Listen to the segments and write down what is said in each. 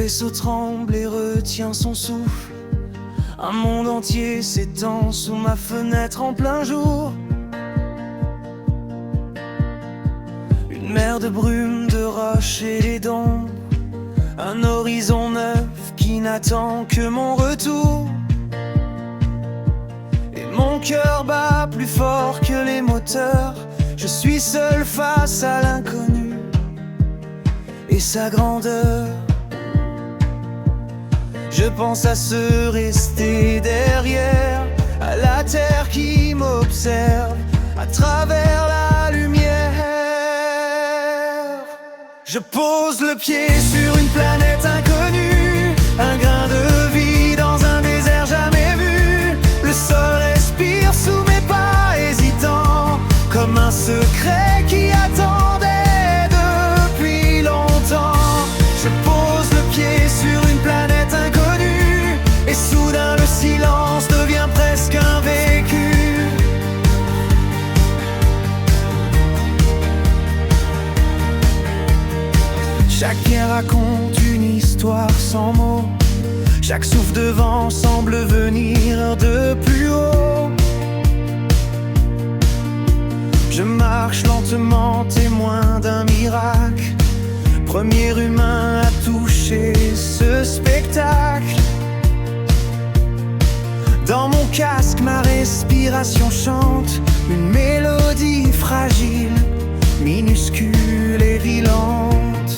vaisseau tremble et retient son souffle. Un monde entier s'étend sous ma fenêtre en plein jour. Une mer de brume, de roches et d'ombre. Un horizon neuf qui n'attend que mon retour. Et mon cœur bat plus fort que les moteurs. Je suis seul face à l'inconnu et sa grandeur. Je pense à se rester derrière, à la terre qui m'observe à travers la lumière. Je pose le pied sur une planète inconnue, un grain de vie dans un désert jamais vu. Le sol respire sous mes pas hésitants, comme un secret qui attendait depuis longtemps. Je pose le pied sur une planète inconnue, et soudain le silence devient presque un vécu. Chaque pierre raconte une histoire sans mots. Chaque souffle de vent semble venir de plus haut. Je marche lentement, témoin d'un miracle. Premier humain à toucher ce spectacle. Dans mon casque, ma respiration chante une mélodie fragile, minuscule et violente.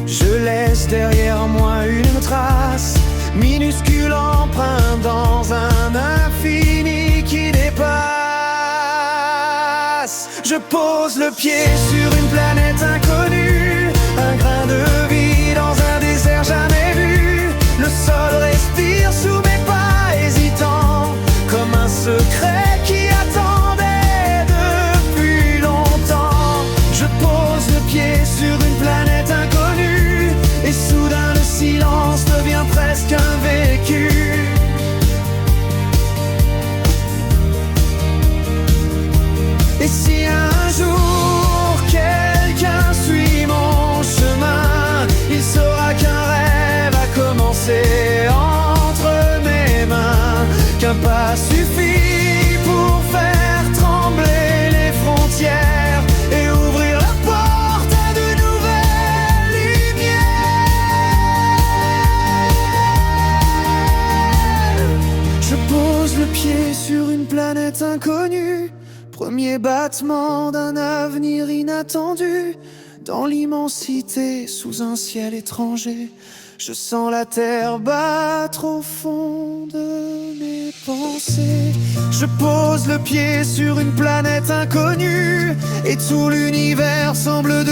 Je laisse derrière moi une trace, minuscule empreinte dans un infini qui dépasse. Je pose le pied sur une planète inconnue, un grain de vie dans un désert jamais vu. Le sol respire sous mes pas hésitants, comme un secret qui attendait depuis longtemps. Je pose le pied sur une planète inconnue, et soudain le silence devient presque un vécu. Et si un jour quelqu'un suit mon chemin, il saura qu'un rêve a commencé entre mes mains, qu'un pas suffit pour faire trembler les frontières et ouvrir la porte à de nouvelles lumières. Je pose le pied sur une planète inconnue, premier battement d'un avenir inattendu. Dans l'immensité, sous un ciel étranger, je sens la terre battre au fond de mes pensées. Je pose le pied sur une planète inconnue, et tout l'univers semble